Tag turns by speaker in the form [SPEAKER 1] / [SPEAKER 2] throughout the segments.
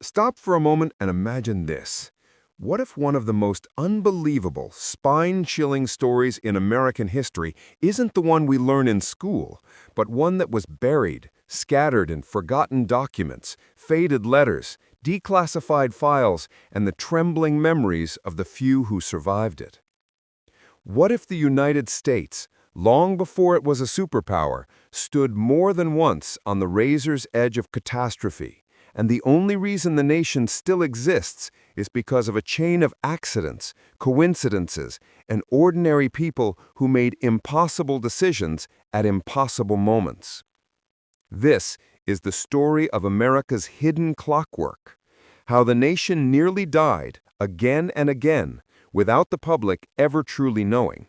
[SPEAKER 1] Stop for a moment and imagine this. What if one of the most unbelievable, spine-chilling stories in American history isn't the one we learn in school, but one that was buried, scattered in forgotten documents, faded letters, declassified files, and the trembling memories of the few who survived it? What if the United States, long before it was a superpower, stood more than once on the razor's edge of catastrophe, and the only reason the nation still exists is because of a chain of accidents, coincidences, and ordinary people who made impossible decisions at impossible moments? This is the story of America's hidden clockwork, how the nation nearly died again and again without the public ever truly knowing.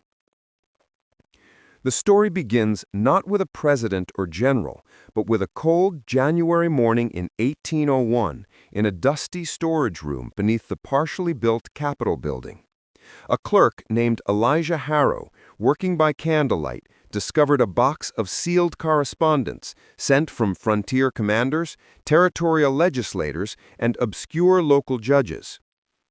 [SPEAKER 1] The story begins not with a president or general, but with a cold January morning in 1801 in a dusty storage room beneath the partially built Capitol building. A clerk named Elijah Harrow, working by candlelight, discovered a box of sealed correspondence sent from frontier commanders, territorial legislators, and obscure local judges.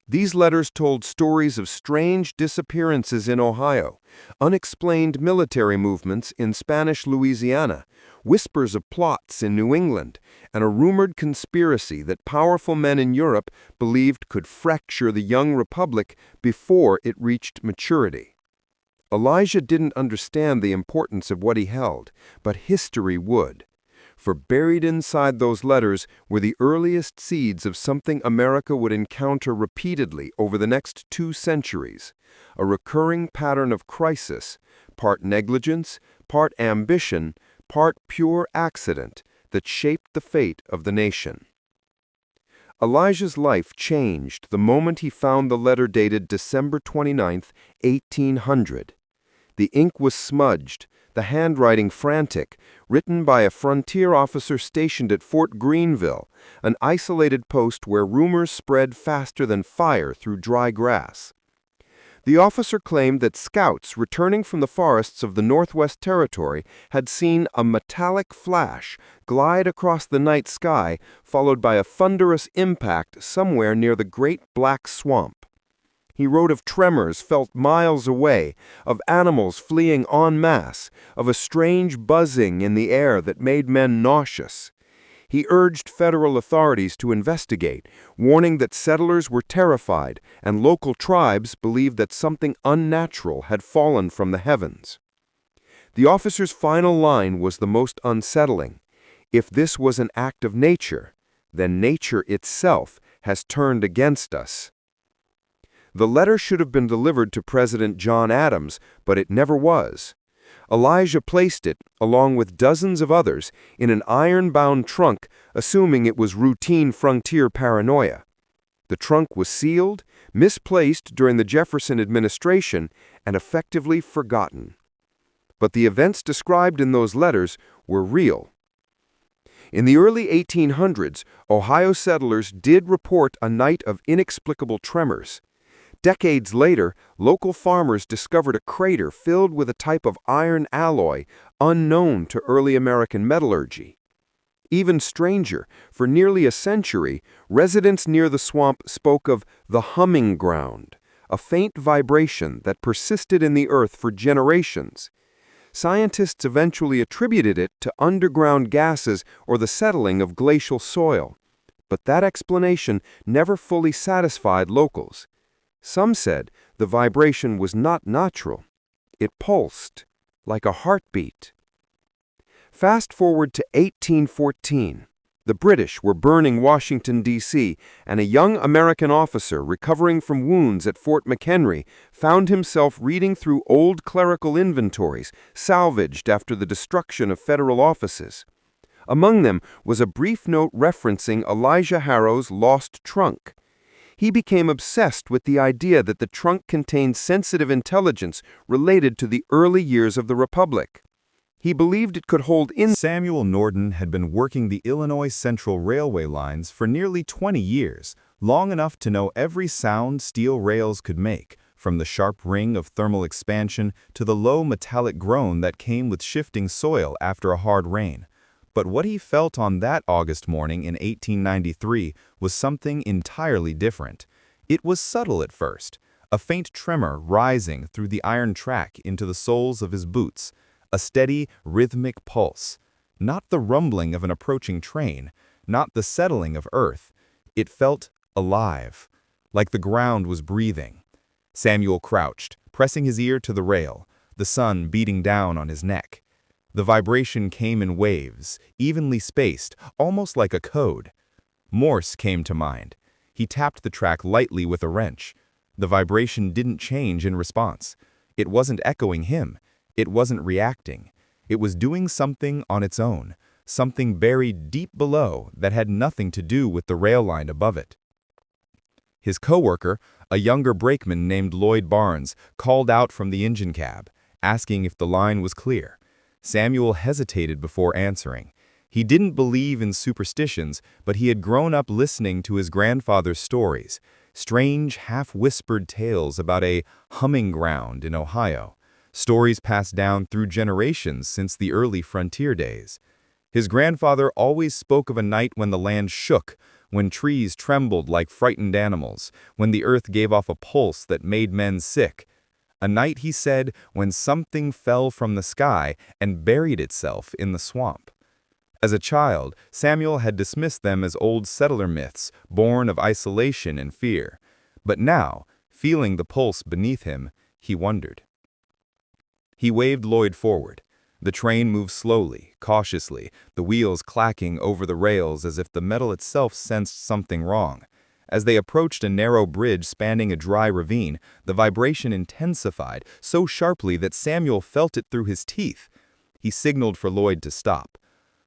[SPEAKER 1] These letters told stories of strange disappearances in Ohio, unexplained military movements in Spanish Louisiana, whispers of plots in New England, and a rumored conspiracy that powerful men in Europe believed could fracture the young republic before it reached maturity. Elijah didn't understand the importance of what he held, but history would. For buried inside those letters were the earliest seeds of something America would encounter repeatedly over the next 2 centuries, a recurring pattern of crisis, part negligence, part ambition, part pure accident that shaped the fate of the nation. Elijah's life changed the moment he found the letter dated December 29, 1800. The ink was smudged, the handwriting frantic, written by a frontier officer stationed at Fort Greenville, an isolated post where rumors spread faster than fire through dry grass. The officer claimed that scouts returning from the forests of the Northwest Territory had seen a metallic flash glide across the night sky, followed by a thunderous impact somewhere near the Great Black Swamp. He wrote of tremors felt miles away, of animals fleeing en masse, of a strange buzzing in the air that made men nauseous. He urged federal authorities to investigate, warning that settlers were terrified and local tribes believed that something unnatural had fallen from the heavens. The officer's final line was the most unsettling. If this was an act of nature, then nature itself has turned against us. The letter should have been delivered to President John Adams, but it never was. Elijah placed it, along with dozens of others, in an iron-bound trunk, assuming it was routine frontier paranoia. The trunk was sealed, misplaced during the Jefferson administration, and effectively forgotten. But the events described in those letters were real. In the early 1800s, Ohio settlers did report a night of inexplicable tremors. Decades later, local farmers discovered a crater filled with a type of iron alloy unknown to early American metallurgy. Even stranger, for nearly a century, residents near the swamp spoke of the humming ground, a faint vibration that persisted in the earth for generations. Scientists eventually attributed it to underground gases or the settling of glacial soil. But that explanation never fully satisfied locals. Some said the vibration was not natural. It pulsed, like a heartbeat. Fast forward to 1814. The British were burning Washington, D.C., and a young American officer recovering from wounds at Fort McHenry found himself reading through old clerical inventories salvaged after the destruction of federal offices. Among them was a brief note referencing Elijah Harrow's lost trunk. He became obsessed with the idea that the trunk contained sensitive intelligence related to the early years of the Republic. He believed it could hold
[SPEAKER 2] Samuel Norton had been working the Illinois Central Railway lines for nearly 20 years, long enough to know every sound steel rails could make, from the sharp ring of thermal expansion to the low metallic groan that came with shifting soil after a hard rain. But what he felt on that August morning in 1893 was something entirely different. It was subtle at first, a faint tremor rising through the iron track into the soles of his boots, a steady, rhythmic pulse. Not the rumbling of an approaching train, not the settling of earth. It felt alive, like the ground was breathing. Samuel crouched, pressing his ear to the rail, the sun beating down on his neck. The vibration came in waves, evenly spaced, almost like a code. Morse came to mind. He tapped the track lightly with a wrench. The vibration didn't change in response. It wasn't echoing him. It wasn't reacting. It was doing something on its own, something buried deep below that had nothing to do with the rail line above it. His coworker, a younger brakeman named Lloyd Barnes, called out from the engine cab, asking if the line was clear. Samuel hesitated before answering. He didn't believe in superstitions, but he had grown up listening to his grandfather's stories, strange, half-whispered tales about a humming ground in Ohio, stories passed down through generations since the early frontier days. His grandfather always spoke of a night when the land shook, when trees trembled like frightened animals, when the earth gave off a pulse that made men sick. A night, he said, when something fell from the sky and buried itself in the swamp. As a child, Samuel had dismissed them as old settler myths, born of isolation and fear. But now, feeling the pulse beneath him, he wondered. He waved Lloyd forward. The train moved slowly, cautiously, the wheels clacking over the rails as if the metal itself sensed something wrong. As they approached a narrow bridge spanning a dry ravine, the vibration intensified so sharply that Samuel felt it through his teeth. He signaled for Lloyd to stop.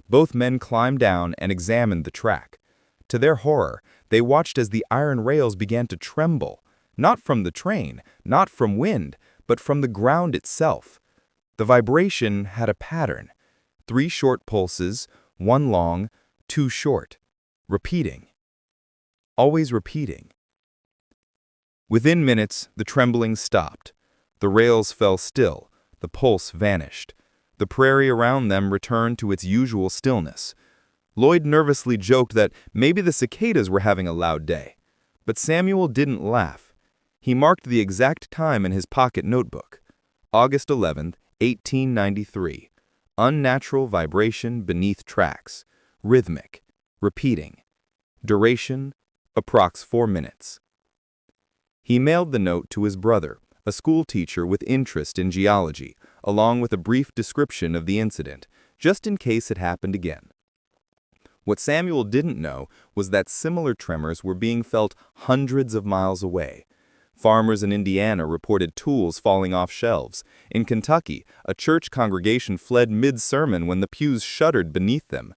[SPEAKER 2] Both men climbed down and examined the track. To their horror, they watched as the iron rails began to tremble, not from the train, not from wind, but from the ground itself. The vibration had a pattern: 3 short pulses, 1 long, 2 short, repeating. Always repeating. Within minutes, the trembling stopped. The rails fell still, the pulse vanished. The prairie around them returned to its usual stillness. Lloyd nervously joked that maybe the cicadas were having a loud day. But Samuel didn't laugh. He marked the exact time in his pocket notebook. August 11th, 1893. Unnatural vibration beneath tracks. Rhythmic. Repeating. Duration, approx 4 minutes. He mailed the note to his brother, a school teacher with interest in geology, along with a brief description of the incident, just in case it happened again. What Samuel didn't know was that similar tremors were being felt hundreds of miles away. Farmers in Indiana reported tools falling off shelves. In Kentucky, a church congregation fled mid-sermon when the pews shuddered beneath them.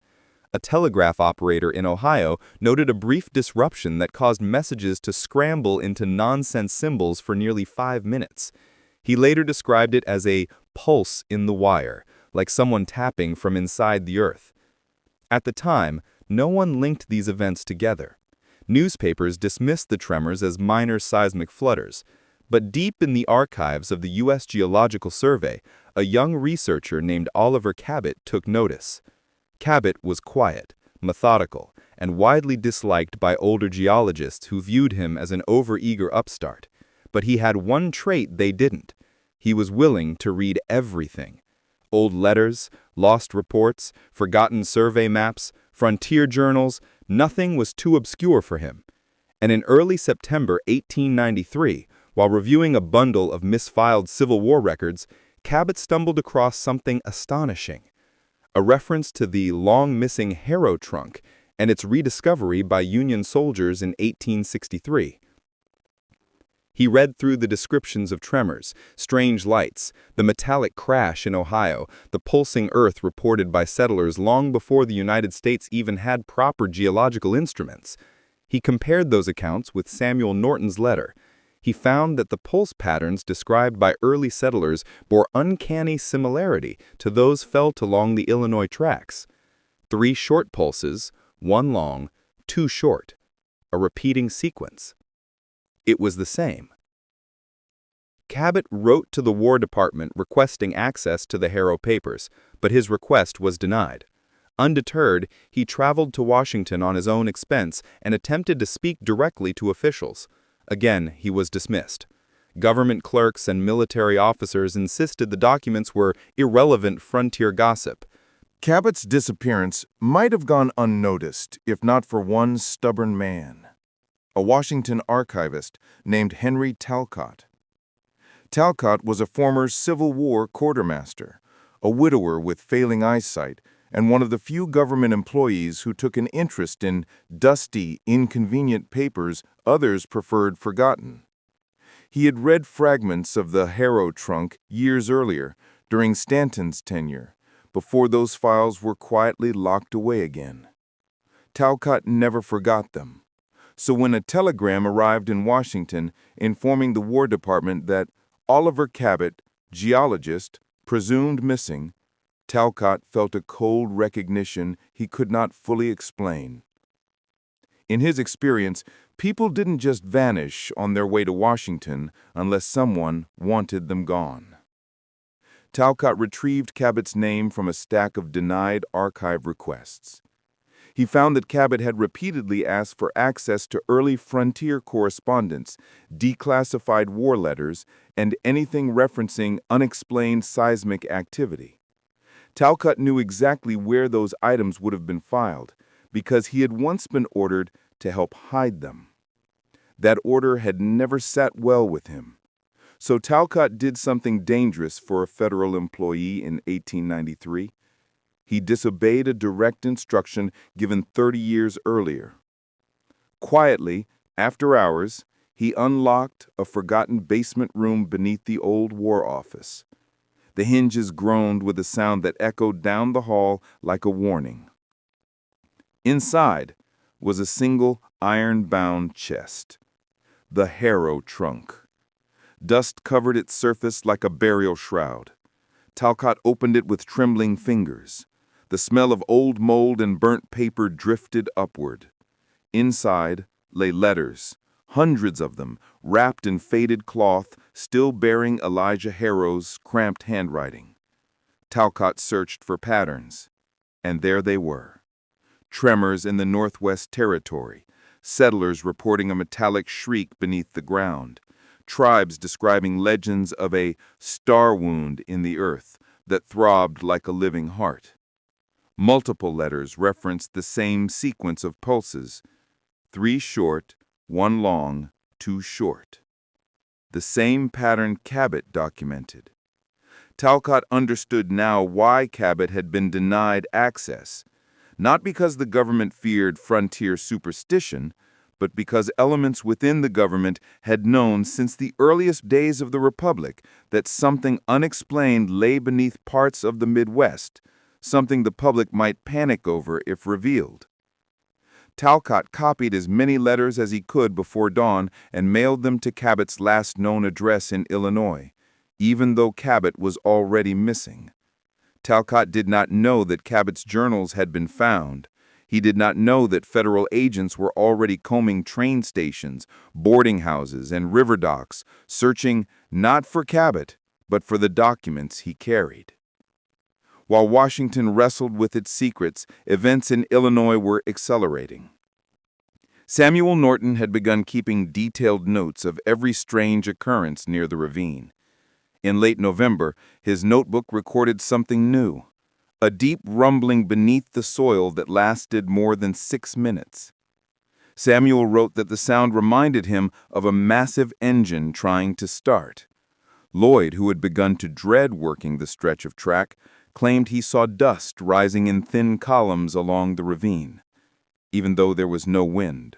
[SPEAKER 2] A telegraph operator in Ohio noted a brief disruption that caused messages to scramble into nonsense symbols for nearly 5 minutes. He later described it as a pulse in the wire, like someone tapping from inside the earth. At the time, no one linked these events together. Newspapers dismissed the tremors as minor seismic flutters. But deep in the archives of the U.S. Geological Survey, a young researcher named Oliver Cabot took notice. Cabot was quiet, methodical, and widely disliked by older geologists who viewed him as an overeager upstart. But he had one trait they didn't. He was willing to read everything. Old letters, lost reports, forgotten survey maps, frontier journals, nothing was too obscure for him. And in early September 1893, while reviewing a bundle of misfiled Civil War records, Cabot stumbled across something astonishing: a reference to the long-missing Harrow trunk and its rediscovery by Union soldiers in 1863. He read through the descriptions of tremors, strange lights, the metallic crash in Ohio, the pulsing earth reported by settlers long before the United States even had proper geological instruments. He compared those accounts with Samuel Norton's letter. He found that the pulse patterns described by early settlers bore uncanny similarity to those felt along the Illinois tracks. 3 short pulses, 1 long, 2 short. A repeating sequence. It was the same. Cabot wrote to the War Department requesting access to the Harrow papers, but his request was denied. Undeterred, he traveled to Washington on his own expense and attempted to speak directly to officials. Again, he was dismissed. Government clerks and military officers insisted the documents were irrelevant frontier gossip.
[SPEAKER 3] Cabot's disappearance might have gone unnoticed if not for one stubborn man, a Washington archivist named Henry Talcott. Talcott was a former Civil War quartermaster, a widower with failing eyesight, and one of the few government employees who took an interest in dusty, inconvenient papers others preferred forgotten. He had read fragments of the Harrow trunk years earlier, during Stanton's tenure, before those files were quietly locked away again. Talcott never forgot them. So when a telegram arrived in Washington informing the War Department that Oliver Cabot, geologist, presumed missing, Talcott felt a cold recognition he could not fully explain. In his experience, people didn't just vanish on their way to Washington unless someone wanted them gone. Talcott retrieved Cabot's name from a stack of denied archive requests. He found that Cabot had repeatedly asked for access to early frontier correspondence, declassified war letters, and anything referencing unexplained seismic activity. Talcott knew exactly where those items would have been filed, because he had once been ordered to help hide them. That order had never sat well with him. So Talcott did something dangerous for a federal employee in 1893. He disobeyed a direct instruction given 30 years earlier. Quietly, after hours, he unlocked a forgotten basement room beneath the old War Office. The hinges groaned with a sound that echoed down the hall like a warning. Inside was a single iron-bound chest, the Harrow trunk. Dust covered its surface like a burial shroud. Talcott opened it with trembling fingers. The smell of old mold and burnt paper drifted upward. Inside lay letters, hundreds of them, wrapped in faded cloth, still bearing Elijah Harrow's cramped handwriting. Talcott searched for patterns, and there they were. Tremors in the Northwest Territory, settlers reporting a metallic shriek beneath the ground, tribes describing legends of a star wound in the earth that throbbed like a living heart. Multiple letters referenced the same sequence of pulses, 3 short, 1 long, 2 short. The same pattern Cabot documented. Talcott understood now why Cabot had been denied access, not because the government feared frontier superstition, but because elements within the government had known since the earliest days of the Republic that something unexplained lay beneath parts of the Midwest, something the public might panic over if revealed. Talcott copied as many letters as he could before dawn and mailed them to Cabot's last known address in Illinois, even though Cabot was already missing. Talcott did not know that Cabot's journals had been found. He did not know that federal agents were already combing train stations, boarding houses, and river docks, searching not for Cabot, but for the documents he carried. While Washington wrestled with its secrets, events in Illinois were accelerating. Samuel Norton had begun keeping detailed notes of every strange occurrence near the ravine. In late November, his notebook recorded something new. A deep rumbling beneath the soil that lasted more than 6 minutes. Samuel wrote that the sound reminded him of a massive engine trying to start. Lloyd, who had begun to dread working the stretch of track, claimed he saw dust rising in thin columns along the ravine, even though there was no wind.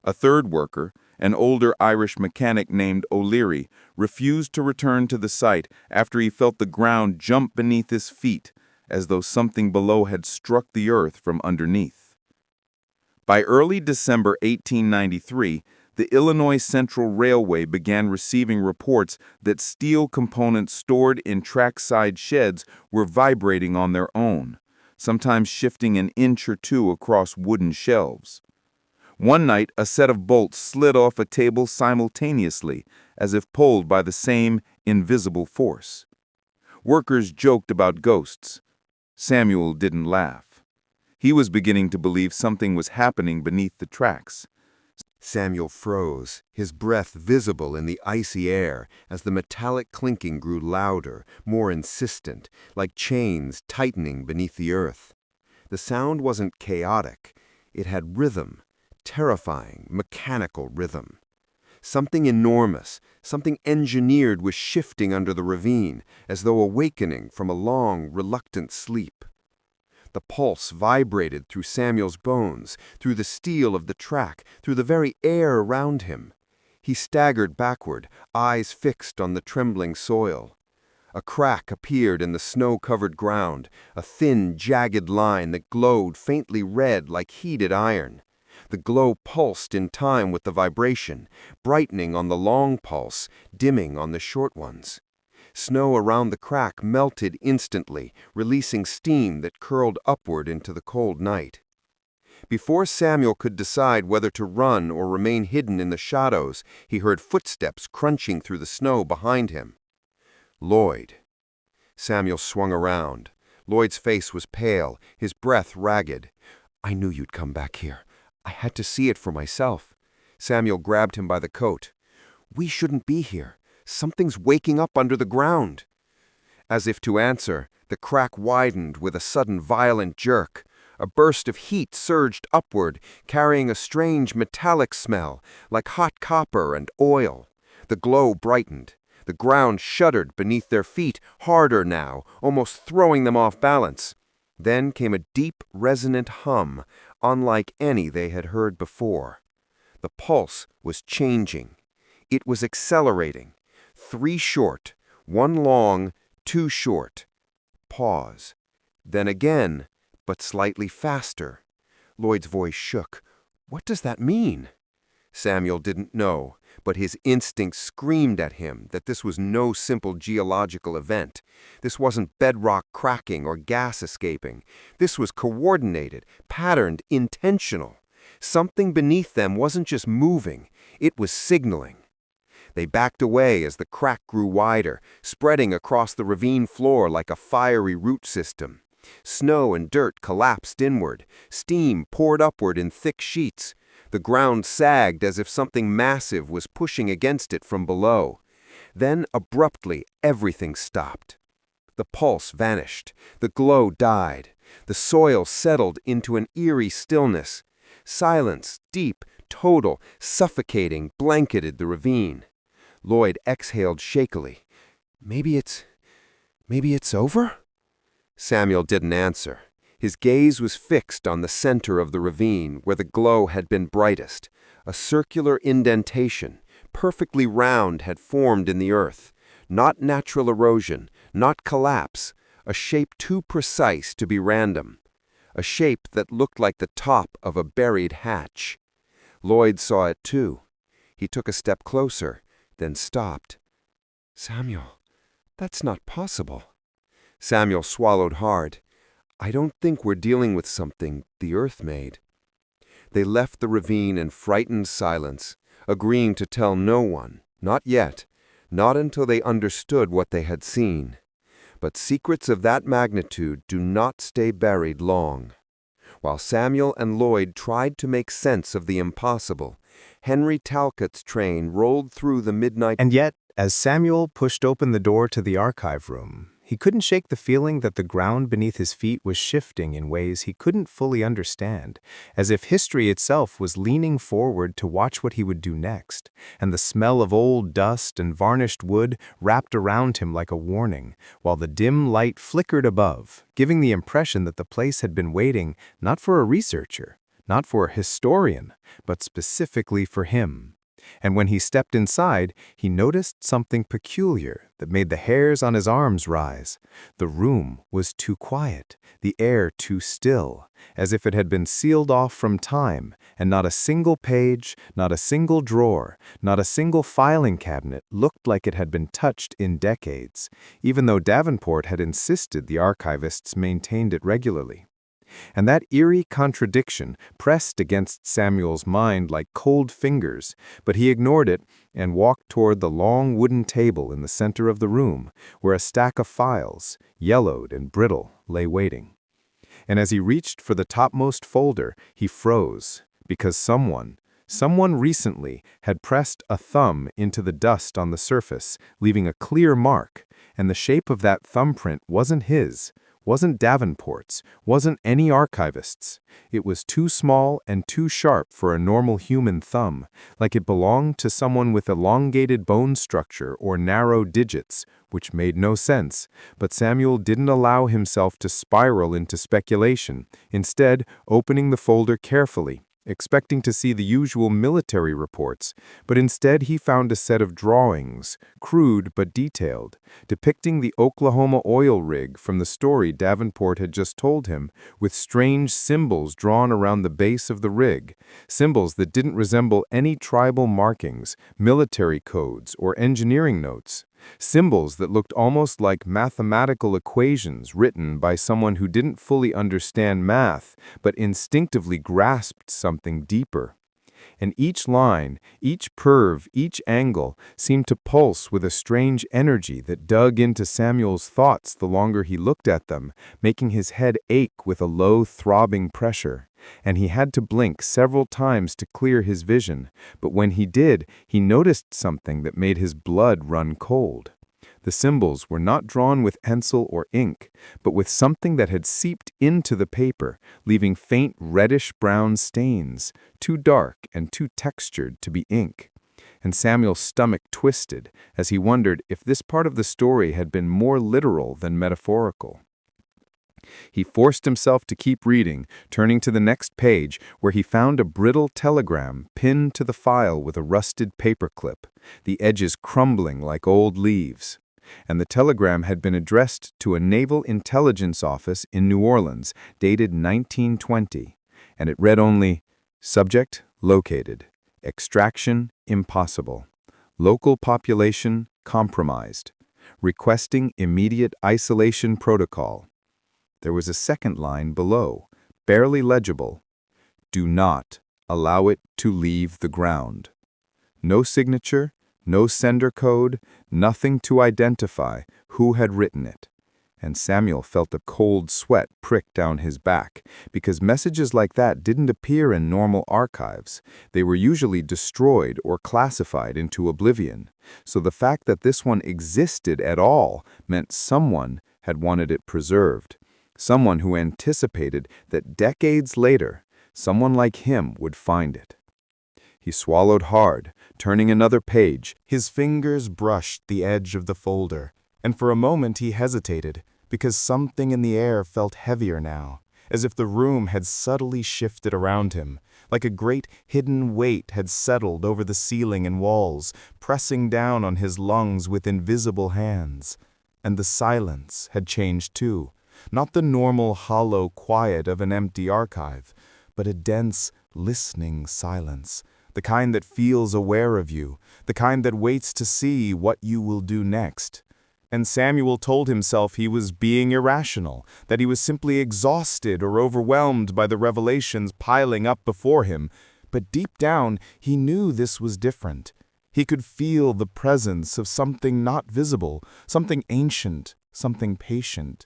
[SPEAKER 3] A third worker, an older Irish mechanic named O'Leary, refused to return to the site after he felt the ground jump beneath his feet, as though something below had struck the earth from underneath. By early December 1893, the Illinois Central Railway began receiving reports that steel components stored in trackside sheds were vibrating on their own, sometimes shifting an inch or two across wooden shelves. One night, a set of bolts slid off a table simultaneously, as if pulled by the same invisible force. Workers joked about ghosts. Samuel didn't laugh. He was beginning to believe something was happening beneath the tracks.
[SPEAKER 1] Samuel froze, his breath visible in the icy air as the metallic clinking grew louder, more insistent, like chains tightening beneath the earth. The sound wasn't chaotic. It had rhythm, terrifying, mechanical rhythm. Something enormous, something engineered was shifting under the ravine, as though awakening from a long, reluctant sleep. The pulse vibrated through Samuel's bones, through the steel of the track, through the very air around him. He staggered backward, eyes fixed on the trembling soil. A crack appeared in the snow-covered ground, a thin, jagged line that glowed faintly red like heated iron. The glow pulsed in time with the vibration, brightening on the long pulse, dimming on the short ones. Snow around the crack melted instantly, releasing steam that curled upward into the cold night. Before Samuel could decide whether to run or remain hidden in the shadows, he heard footsteps crunching through the snow behind him. Lloyd. Samuel swung around. Lloyd's face was pale, his breath ragged. "I knew you'd come back here. I had to see it for myself." Samuel grabbed him by the coat. "We shouldn't be here. Something's waking up under the ground." As if to answer, the crack widened with a sudden violent jerk. A burst of heat surged upward, carrying a strange metallic smell, like hot copper and oil. The glow brightened. The ground shuddered beneath their feet, harder now, almost throwing them off balance. Then came a deep, resonant hum, unlike any they had heard before. The pulse was changing. It was accelerating. 3 short, 1 long, 2 short. Pause. Then again, but slightly faster. Lloyd's voice shook. "What does that mean?" Samuel didn't know, but his instincts screamed at him that this was no simple geological event. This wasn't bedrock cracking or gas escaping. This was coordinated, patterned, intentional. Something beneath them wasn't just moving, it was signaling. They backed away as the crack grew wider, spreading across the ravine floor like a fiery root system. Snow and dirt collapsed inward. Steam poured upward in thick sheets. The ground sagged as if something massive was pushing against it from below. Then, abruptly, everything stopped. The pulse vanished. The glow died. The soil settled into an eerie stillness. Silence, deep, total, suffocating, blanketed the ravine. Lloyd exhaled shakily. Maybe it's over?" Samuel didn't answer. His gaze was fixed on the center of the ravine, where the glow had been brightest. A circular indentation, perfectly round, had formed in the earth. Not natural erosion, not collapse, a shape too precise to be random. A shape that looked like the top of a buried hatch. Lloyd saw it too. He took a step closer, then stopped. "Samuel, that's not possible." Samuel swallowed hard. "I don't think we're dealing with something the earth made." They left the ravine in frightened silence, agreeing to tell no one, not yet, not until they understood what they had seen. But secrets of that magnitude do not stay buried long. While Samuel and Lloyd tried to make sense of the impossible, Henry Talcott's train rolled through the midnight.
[SPEAKER 2] And yet, as Samuel pushed open the door to the archive room, he couldn't shake the feeling that the ground beneath his feet was shifting in ways he couldn't fully understand, as if history itself was leaning forward to watch what he would do next, and the smell of old dust and varnished wood wrapped around him like a warning, while the dim light flickered above, giving the impression that the place had been waiting not for a researcher, not for a historian, but specifically for him. And when he stepped inside, he noticed something peculiar that made the hairs on his arms rise. The room was too quiet, the air too still, as if it had been sealed off from time, and not a single page, not a single drawer, not a single filing cabinet looked like it had been touched in decades, even though Davenport had insisted the archivists maintained it regularly. And that eerie contradiction pressed against Samuel's mind like cold fingers, but he ignored it and walked toward the long wooden table in the center of the room, where a stack of files, yellowed and brittle, lay waiting. And as he reached for the topmost folder, he froze, because someone recently had pressed a thumb into the dust on the surface, leaving a clear mark, and the shape of that thumbprint wasn't his, wasn't Davenport's, wasn't any archivist's. It was too small and too sharp for a normal human thumb, like it belonged to someone with elongated bone structure or narrow digits, which made no sense. But Samuel didn't allow himself to spiral into speculation, instead opening the folder carefully, expecting to see the usual military reports, but instead he found a set of drawings, crude but detailed, depicting the Oklahoma oil rig from the story Davenport had just told him, with strange symbols drawn around the base of the rig, symbols that didn't resemble any tribal markings, military codes, or engineering notes. Symbols that looked almost like mathematical equations written by someone who didn't fully understand math, but instinctively grasped something deeper. And each line, each curve, each angle seemed to pulse with a strange energy that dug into Samuel's thoughts the longer he looked at them, making his head ache with a low, throbbing pressure. And he had to blink several times to clear his vision, but when he did, he noticed something that made his blood run cold. The symbols were not drawn with pencil or ink, but with something that had seeped into the paper, leaving faint reddish-brown stains, too dark and too textured to be ink. And Samuel's stomach twisted as he wondered if this part of the story had been more literal than metaphorical. He forced himself to keep reading, turning to the next page, where he found a brittle telegram pinned to the file with a rusted paperclip, the edges crumbling like old leaves. And the telegram had been addressed to a Naval Intelligence Office in New Orleans, dated 1920, and it read only, "Subject located. Extraction impossible. Local population compromised. Requesting immediate isolation protocol." There was a second line below, barely legible. "Do not allow it to leave the ground." No signature, no sender code, nothing to identify who had written it. And Samuel felt a cold sweat prick down his back, because messages like that didn't appear in normal archives. They were usually destroyed or classified into oblivion. So the fact that this one existed at all meant someone had wanted it preserved. Someone who anticipated that decades later, someone like him would find it. He swallowed hard, turning another page. His fingers brushed the edge of the folder, and for a moment he hesitated, because something in the air felt heavier now, as if the room had subtly shifted around him, like a great hidden weight had settled over the ceiling and walls, pressing down on his lungs with invisible hands. And the silence had changed too. Not the normal hollow quiet of an empty archive, but a dense, listening silence, the kind that feels aware of you, the kind that waits to see what you will do next. And Samuel told himself he was being irrational, that he was simply exhausted or overwhelmed by the revelations piling up before him. But deep down, he knew this was different. He could feel the presence of something not visible, something ancient, something patient.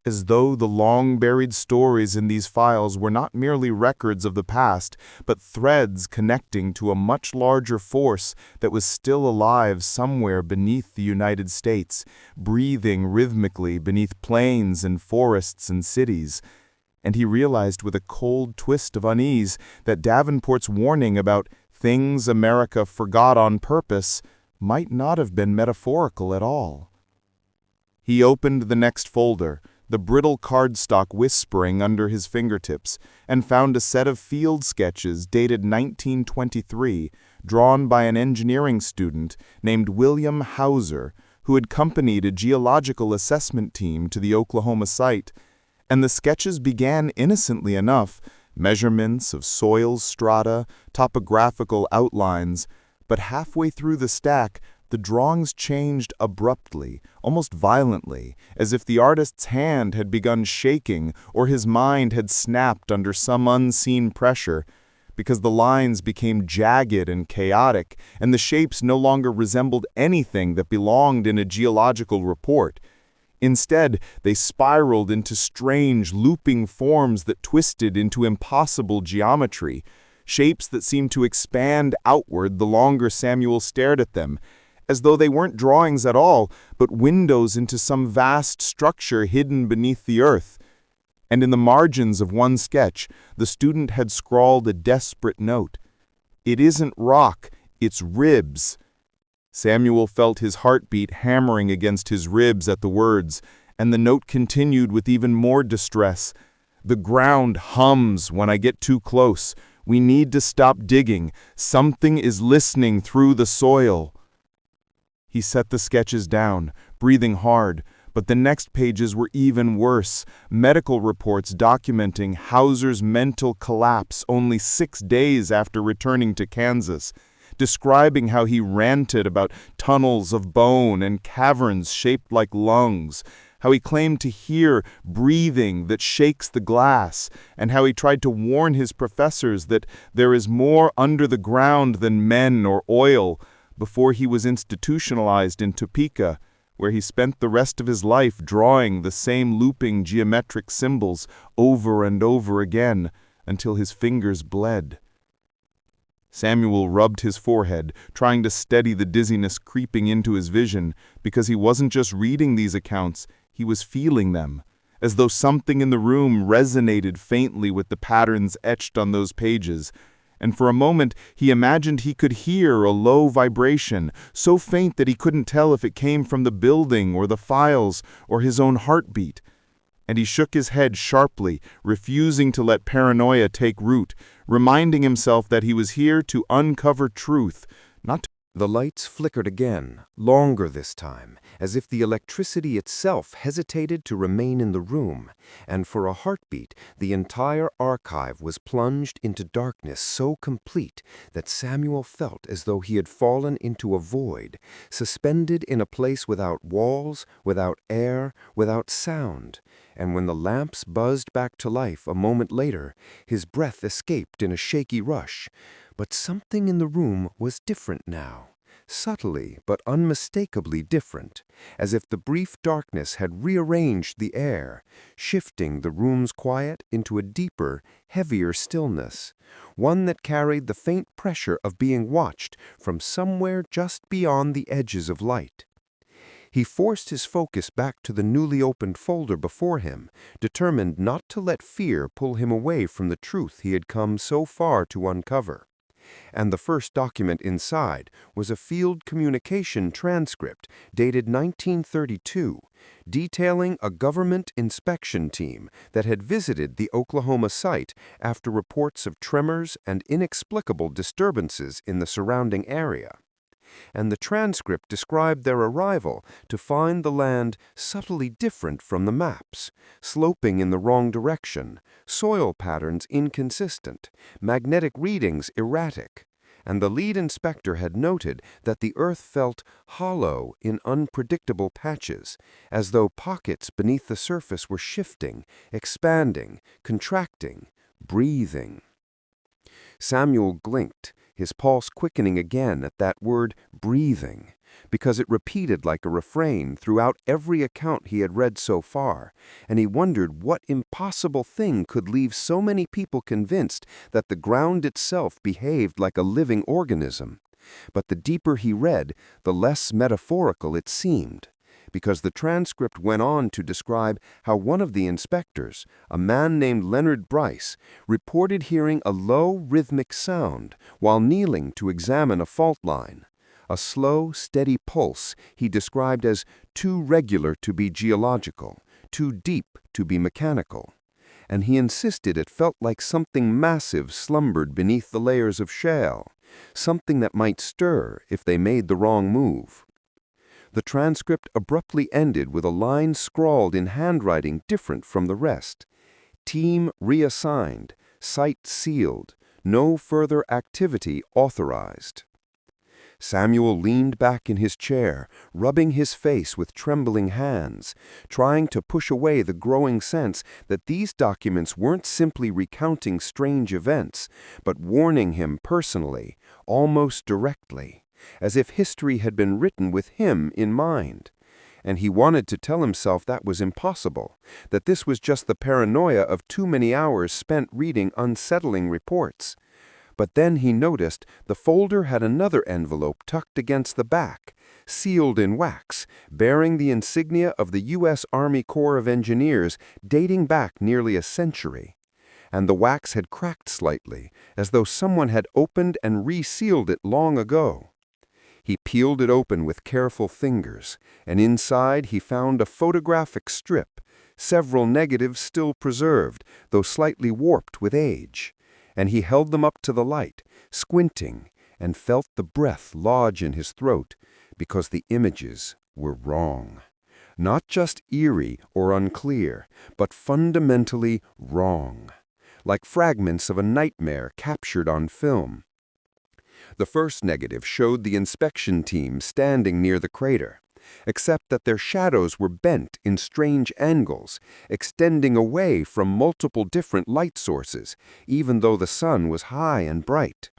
[SPEAKER 2] As though the long-buried stories in these files were not merely records of the past, but threads connecting to a much larger force that was still alive somewhere beneath the United States, breathing rhythmically beneath plains and forests and cities. And he realized with a cold twist of unease that Davenport's warning about things America forgot on purpose might not have been metaphorical at all. He opened the next folder, the brittle cardstock whispering under his fingertips, and found a set of field sketches dated 1923, drawn by an engineering student named William Hauser, who had accompanied a geological assessment team to the Oklahoma site. And the sketches began innocently enough, measurements of soil strata, topographical outlines, but halfway through the stack, the drawings changed abruptly, almost violently, as if the artist's hand had begun shaking or his mind had snapped under some unseen pressure, because the lines became jagged and chaotic, and the shapes no longer resembled anything that belonged in a geological report. Instead, they spiraled into strange, looping forms that twisted into impossible geometry, shapes that seemed to expand outward the longer Samuel stared at them, as though they weren't drawings at all, but windows into some vast structure hidden beneath the earth. And in the margins of one sketch, the student had scrawled a desperate note. "It isn't rock, it's ribs." Samuel felt his heartbeat hammering against his ribs at the words, and the note continued with even more distress. "The ground hums when I get too close. We need to stop digging. Something is listening through the soil." He set the sketches down, breathing hard, but the next pages were even worse. Medical reports documenting Hauser's mental collapse only 6 days after returning to Kansas, describing how he ranted about tunnels of bone and caverns shaped like lungs, how he claimed to hear breathing that shakes the glass, and how he tried to warn his professors that there is more under the ground than men or oil, before he was institutionalized in Topeka, where he spent the rest of his life drawing the same looping geometric symbols over and over again until his fingers bled. Samuel rubbed his forehead, trying to steady the dizziness creeping into his vision, because he wasn't just reading these accounts, he was feeling them, as though something in the room resonated faintly with the patterns etched on those pages. And for a moment he imagined he could hear a low vibration, so faint that he couldn't tell if it came from the building or the files or his own heartbeat. And he shook his head sharply, refusing to let paranoia take root, reminding himself that he was here to uncover truth, not to...
[SPEAKER 1] The lights flickered again, longer this time, as if the electricity itself hesitated to remain in the room, and for a heartbeat the entire archive was plunged into darkness so complete that Samuel felt as though he had fallen into a void, suspended in a place without walls, without air, without sound. And when the lamps buzzed back to life a moment later, his breath escaped in a shaky rush. But something in the room was different now, subtly but unmistakably different, as if the brief darkness had rearranged the air, shifting the room's quiet into a deeper, heavier stillness, one that carried the faint pressure of being watched from somewhere just beyond the edges of light. He forced his focus back to the newly opened folder before him, determined not to let fear pull him away from the truth he had come so far to uncover. And the first document inside was a field communication transcript dated 1932, detailing a government inspection team that had visited the Oklahoma site after reports of tremors and inexplicable disturbances in the surrounding area. And the transcript described their arrival to find the land subtly different from the maps, sloping in the wrong direction, soil patterns inconsistent, magnetic readings erratic, and the lead inspector had noted that the earth felt hollow in unpredictable patches, as though pockets beneath the surface were shifting, expanding, contracting, breathing. Samuel blinked, his pulse quickening again at that word, breathing, because it repeated like a refrain throughout every account he had read so far, and he wondered what impossible thing could leave so many people convinced that the ground itself behaved like a living organism. But the deeper he read, the less metaphorical it seemed, because the transcript went on to describe how one of the inspectors, a man named Leonard Bryce, reported hearing a low rhythmic sound while kneeling to examine a fault line. A slow, steady pulse he described as too regular to be geological, too deep to be mechanical. And he insisted it felt like something massive slumbered beneath the layers of shale, something that might stir if they made the wrong move. The transcript abruptly ended with a line scrawled in handwriting different from the rest. Team reassigned, site sealed, no further activity authorized. Samuel leaned back in his chair, rubbing his face with trembling hands, trying to push away the growing sense that these documents weren't simply recounting strange events, but warning him personally, almost directly, as if history had been written with him in mind. and he wanted to tell himself that was impossible, that this was just the paranoia of too many hours spent reading unsettling reports. But then he noticed the folder had another envelope tucked against the back, sealed in wax, bearing the insignia of the U.S. Army Corps of Engineers dating back nearly a century. And the wax had cracked slightly, as though someone had opened and resealed it long ago. He peeled it open with careful fingers, and inside he found a photographic strip, several negatives still preserved, though slightly warped with age. And he held them up to the light, squinting, and felt the breath lodge in his throat, because the images were wrong. Not just eerie or unclear, but fundamentally wrong, like fragments of a nightmare captured on film. The first negative showed the inspection team standing near the crater, except that their shadows were bent in strange angles, extending away from multiple different light sources, even though the sun was high and bright.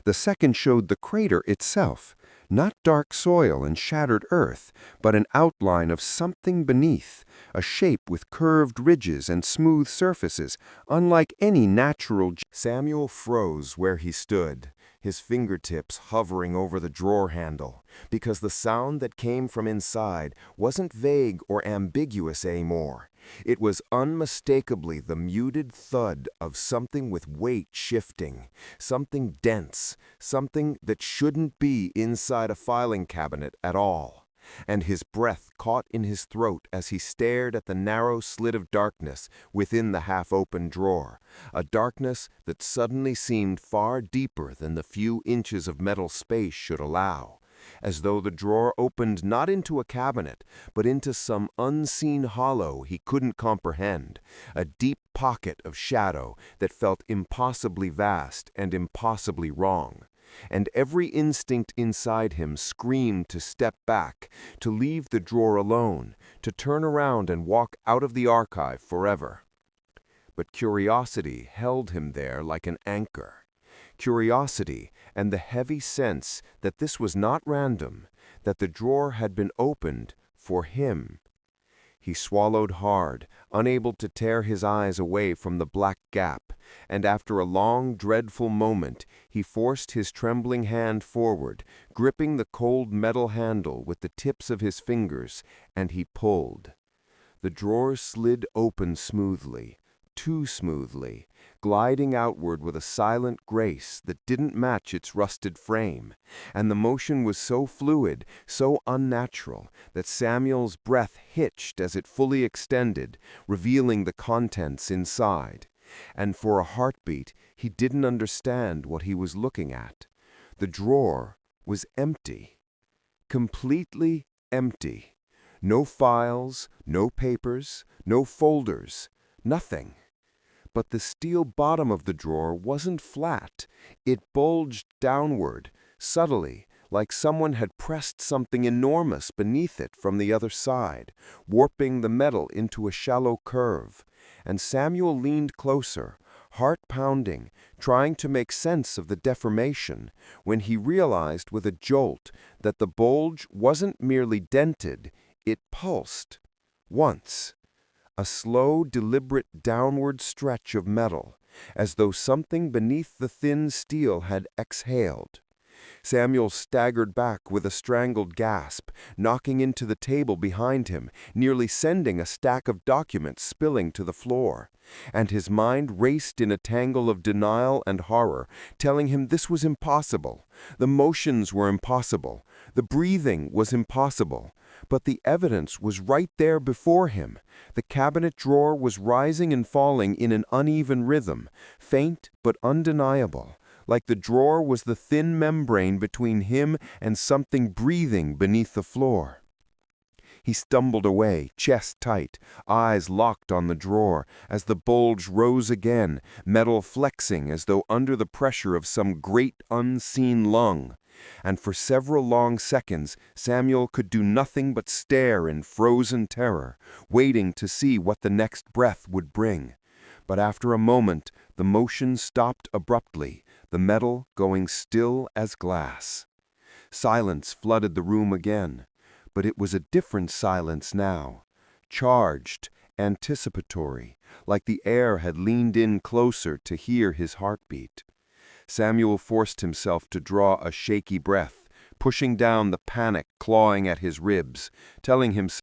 [SPEAKER 1] The second showed the crater itself, not dark soil and shattered earth, but an outline of something beneath, a shape with curved ridges and smooth surfaces, unlike any natural.
[SPEAKER 2] Samuel froze where he stood, his fingertips hovering over the drawer handle, because the sound that came from inside wasn't vague or ambiguous anymore. It was unmistakably the muted thud of something with weight shifting, something dense, something that shouldn't be inside a filing cabinet at all. And his breath caught in his throat as he stared at the narrow slit of darkness within the half-open drawer, a darkness that suddenly seemed far deeper than the few inches of metal space should allow, as though the drawer opened not into a cabinet, but into some unseen hollow he couldn't comprehend, a deep pocket of shadow that felt impossibly vast and impossibly wrong. And every instinct inside him screamed to step back, to leave the drawer alone, to turn around and walk out of the archive forever. But curiosity held him there like an anchor. Curiosity and the heavy sense that this was not random, that the drawer had been opened for him. He swallowed hard, unable to tear his eyes away from the black gap, and after a long, dreadful moment, he forced his trembling hand forward, gripping the cold metal handle with the tips of his fingers, and he pulled. The drawer slid open smoothly, too smoothly, gliding outward with a silent grace that didn't match its rusted frame, and the motion was so fluid, so unnatural, that Samuel's breath hitched as it fully extended, revealing the contents inside. And for a heartbeat, he didn't understand what he was looking at. The drawer was empty. Completely empty. No files, no papers, no folders, nothing. But the steel bottom of the drawer wasn't flat. It bulged downward, subtly, like someone had pressed something enormous beneath it from the other side, warping the metal into a shallow curve. And Samuel leaned closer, heart pounding, trying to make sense of the deformation, when he realized with a jolt that the bulge wasn't merely dented, it pulsed. Once. A slow, deliberate downward stretch of metal, as though something beneath the thin steel had exhaled. Samuel staggered back with a strangled gasp, knocking into the table behind him, nearly sending a stack of documents spilling to the floor. And his mind raced in a tangle of denial and horror, telling him this was impossible. The motions were impossible. The breathing was impossible. But the evidence was right there before him. The cabinet drawer was rising and falling in an uneven rhythm, faint but undeniable, like the drawer was the thin membrane between him and something breathing beneath the floor. He stumbled away, chest tight, eyes locked on the drawer, as the bulge rose again, metal flexing as though under the pressure of some great unseen lung. And for several long seconds, Samuel could do nothing but stare in frozen terror, waiting to see what the next breath would bring. But after a moment, the motion stopped abruptly, the metal going still as glass. Silence flooded the room again.
[SPEAKER 1] But it was a different silence now, charged, anticipatory, like the air had leaned in closer to hear his heartbeat. Samuel forced himself to draw a shaky breath, pushing down the panic clawing at his ribs, telling himself